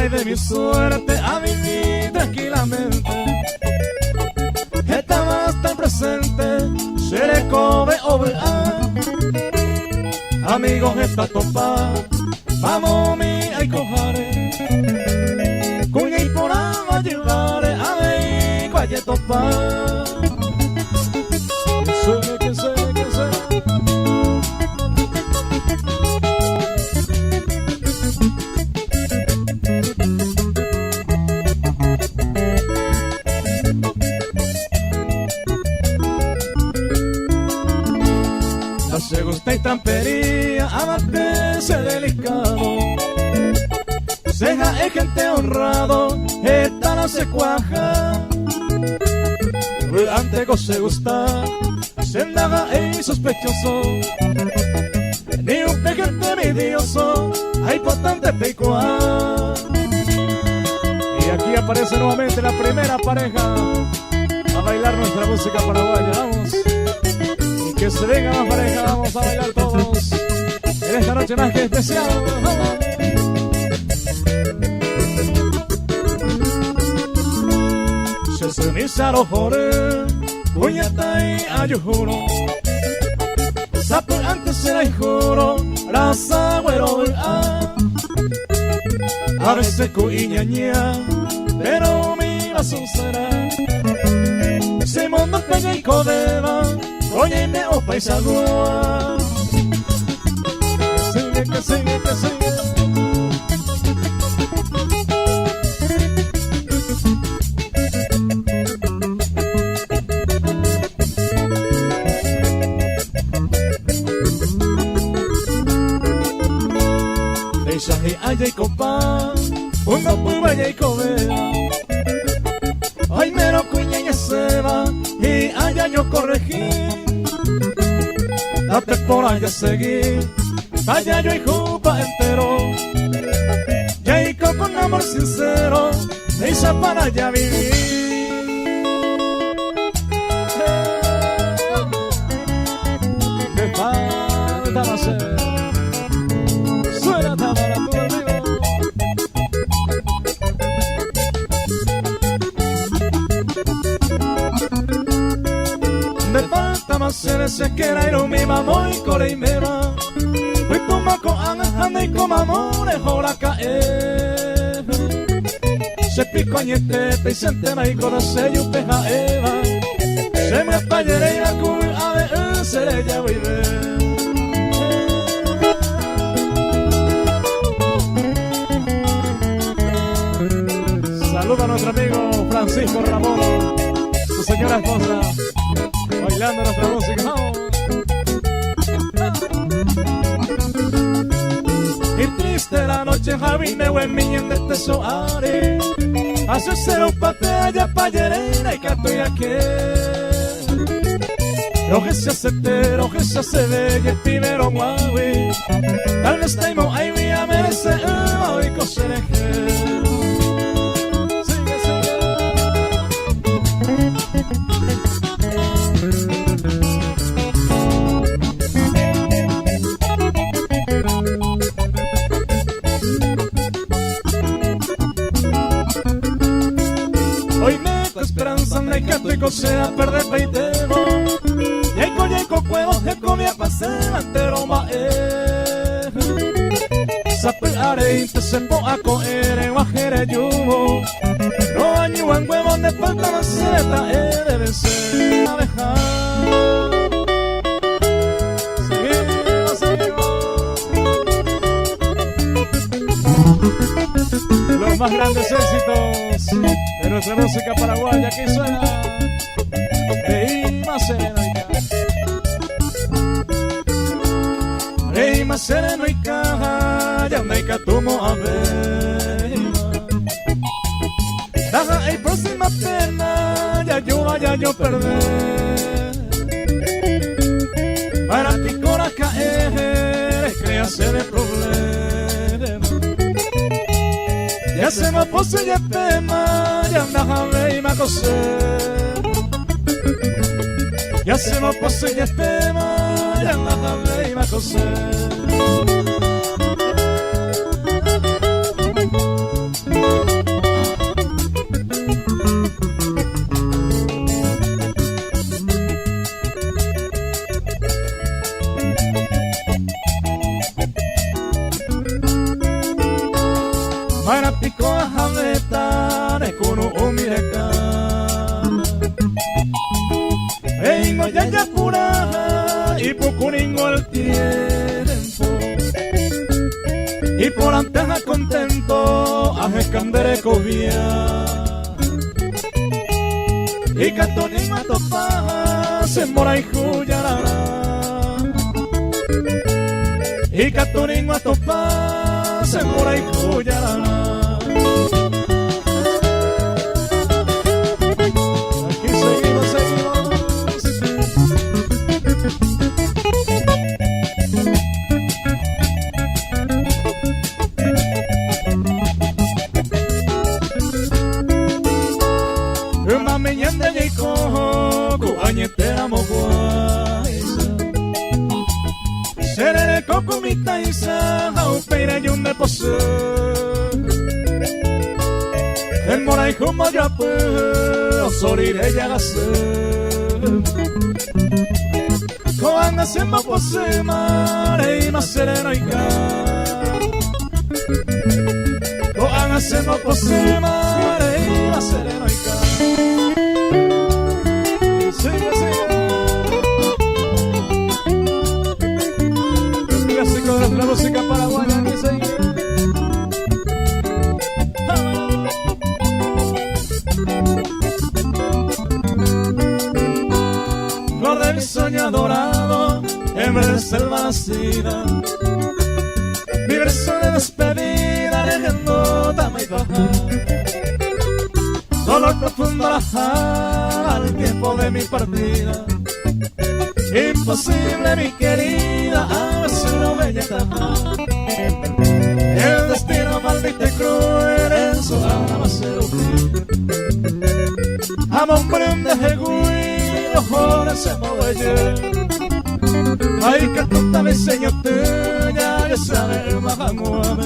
de mi suerte a vivir tranquilamente. Estaba tan presente, se le come obra. Amigos, esta topa, vamos mi a cojare. Con el porama llevare a ver cuál topa. Que sé. Se gusta y trampería, amarse delicado. Ceja es gente honrado, esta no se cuaja. Antes se gusta, se naga y sospechoso. Ni un pejente envidioso, hay potente pecuá. Y aquí aparece nuevamente la primera pareja a bailar nuestra música paraguaya. Vamos. Que se venga más pareja, vamos a bailar todos en esta noche más que especial. Se ceniza los jores, puñeta y ayujuro. Sapo antes era y juro, raza güero a veces cuiñaña, pero mi razón será. Se monta pega y codeba. Oye, me o paisagua. Que sigue. Deixa allá y copa, una puba y cobea. Ay, mero cuña se va y allá yo corregí. Date por allá seguir, allá yo y jupa entero. Jacob con amor sincero, me hizo para allá vivir. Me falta hacer, suena tamara tu amigo. Me falta más ser ese que era y mi mamá y core y me va. Fui toma con anda y con amor es hora caer. Se pico añete, te siente ma y conoce y un peja eva. Se me apayere y la cuy a ver, se le ya voy a ver. Saluda a nuestro amigo Francisco Ramón, su señora esposa, bailando nuestra música. ¡Vamos! Y triste la noche, Javi, me voy en este soare. Hace cero patea, payerera y cato y aquí. Lo que se hace tero, que se hace de y el primero muavi. Tal vez tengo ahí mi a merece, hoy cosereje. Sea perder peitemo Yeco cuevo que comía pasea entero mae Sapeare inte se a coer en guajere yubo No añuan huevos de falta maceta debe ser abeja. Los más grandes éxitos de nuestra música paraguaya aquí suena Reima sereno y caja, ya me catumo a ver. Daja y próxima pena, ya yo perder. Para ti cora caer, créase de problema. Ya se me pose ya pema, ya daja y me coser. Ya se me pasó y el tema, ya nada me iba a coser. Marapikoa jabetan ekunu umireka Eingo yayapura ipukuningo el tiempo Y por anteja contento ajecandere covia Y catonin matopa se mora y juyarara Y catonin matopa se mora y juyarara Aquí seguimos, seguimos Mami yende yiko kuanyetera moguaisa Serere koko mitaisa haupeira yunde pose En morai humo yapu osorire yagase Koanga sema pose mare ma sereno ika Koanga sema pose mare ma sereno ika Sigue, sigue. El clásico de la música paraguaya que sigue. Flor de mi sueño dorado, en vez de selva nacida. Mi verso de despedida, leyendo tama y baja. Dolor profundo al tiempo de mi partida Imposible mi querida a veces no bella El destino maldito y cruel en su alma se lo Amor prende jegui los jóvenes se mueven Ay que tonta mi señor tuya ya sabe el majamuame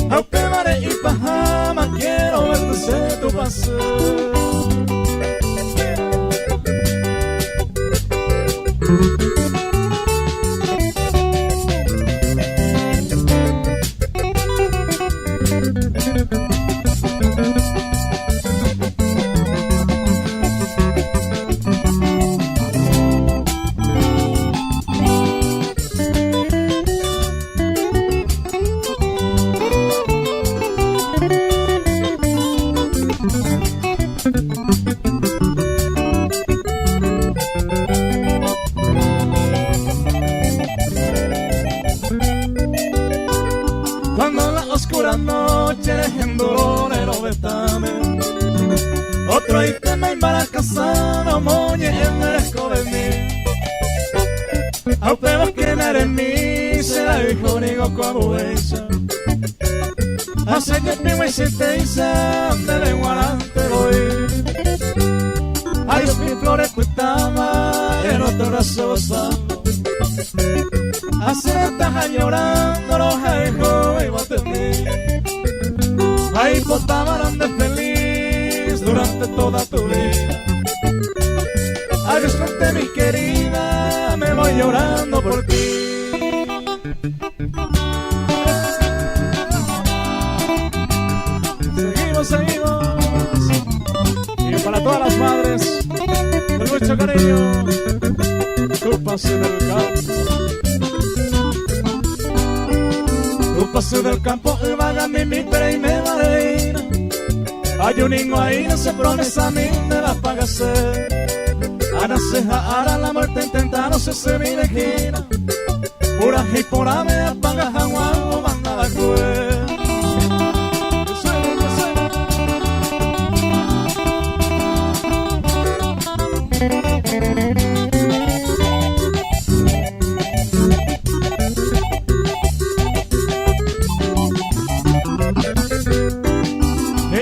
Aunque mare y pajama quiero verte ser tu paso Cuando la oscura noche en dolorero vetamen Otro ítem para casar moñe en el escobe mí Aunque vos que eres mí será hijo nigo como ella Hace que primo y se te hice de lenguarante voy Ay, mi flores cuitaba en otro brazo gozando Así estás llorando los hijos y vos te vi Ay, potaban de feliz durante toda tu vida Ay, disfrute mi querida, me voy llorando por ti Seguimos, seguimos Y para todas las madres, con mucho cariño Tu pase del campo Tu pase del campo, y vaga mi mitra y me marina Hay un niño ahí, no se promesa a mí, me la paga ser Ahora se jara la muerte intenta, no se se viene esquina Pura y pura me apaga jaguar o manda la cuer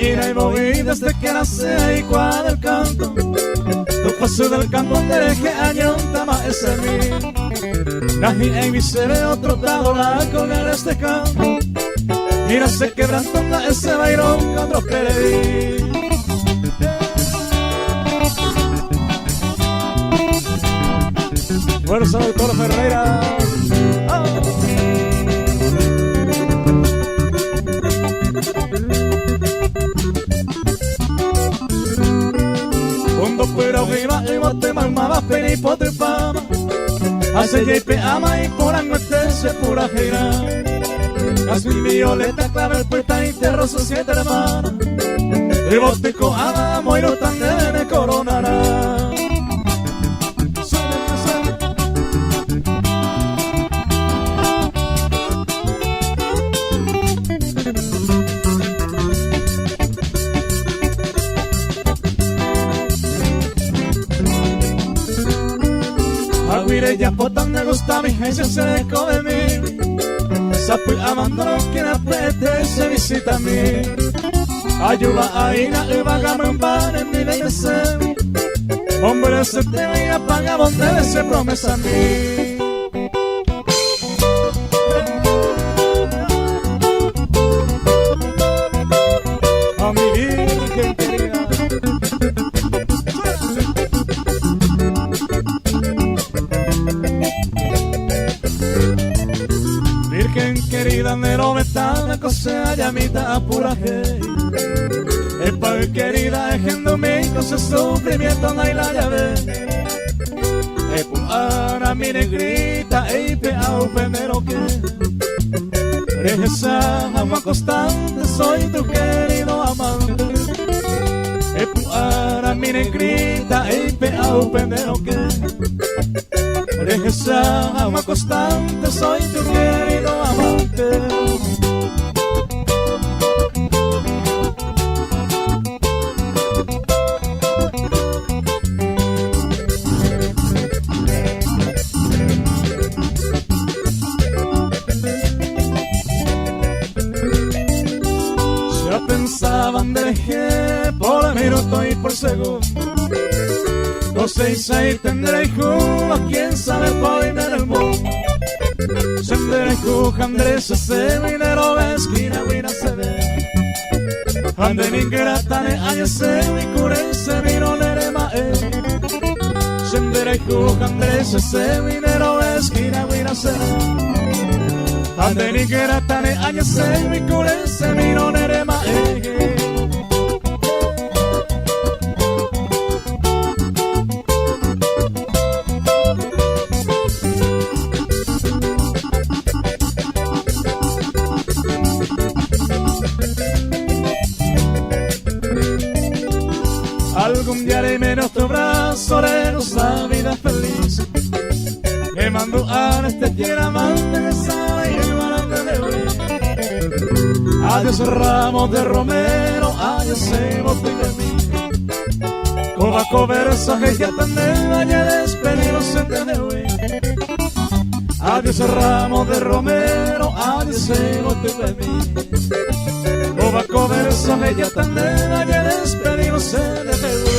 Y moví desde que nace y cuadra el canto Tu paso del campo te deje añonta más ese mí Nají en mi ser otro tado la con el este campo Mira se quebrantando ese bairón que otro peleí Fuerza doctor Ferreira Pero viva y bote mamá va peni potre fama. Hace jepe ama y por anoche se pura gira. Jazmín violeta clavel puesta y terro sus 7 hermanas. El botico ama moiro tan nene coronará. Aguirre ya potan me gusta mi gente se dejo de mí. Sapu amando quien apriete se visita a mí. Ayuda a ina y vagame un bar en mi deseo. Hombre se te ve y apaga donde se promesa a mí. A mi virgen querida. Virgen querida, nero ventana, cosea llamita apura hey. Epa querida, es en domingo, se sufrimiento no hay la llave. Epa ara mi negrita, eipe au penero que esa ama constante, soy tu querido amante. Epa ara mi negrita, eipe au penero que esa ama constante, soy tu querido amante. Ya pensaban de que por minuto y por segundo 12 y 6 tendré hijo, a quien sabe por en el mundo. Tendré hijo, Andrés se minero esquina, buena se ve. Ande mi grata ne año se mi cure se vino nere mae. Tendré hijo, Andrés se minero esquina, buena se ve. Ande mi grata ne año se mi cure se vino nere mae. Algún día haré menos tu brazo de nuestra vida feliz. Que mando a este tierra amante de sala y el barante de hoy. Adiós ramos de romero, adiós bote de mí. Cobaco verso que ya tendré ayer despedidos en de hoy. Adiós ramos de romero, adiós bote de mí. Cobaco verso que ya tendré ayer despedidos en de hoy.